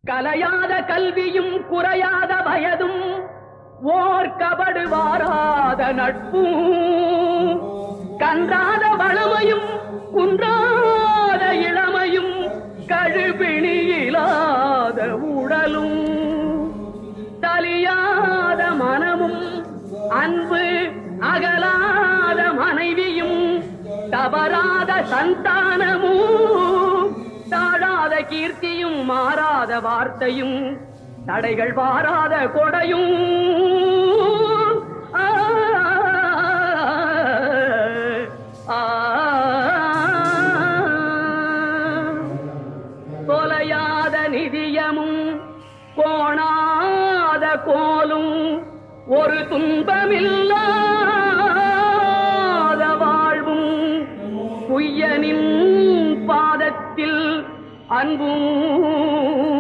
கலையாத கல்வியும் குறையாத வயதும் ஓர் கபடு வாராத நட்பும் கன்றாத வளமையும் குன்றாத இளமையும் கழுபிணியிலாத உடலும் தலியாத மனமும் அன்பு அகலாத மனைவியும் தவறாத சந்தானமும் தாழாத கீர்த்தியும் மாறாத வார்த்தையும் தடைகள் வாராத கொடையும் தொலையாத நிதியமும் கோணாத கோலும் ஒரு துன்பமில்லாத வாழ்வும் குய்யனின் பாதத்தில் அன்பும்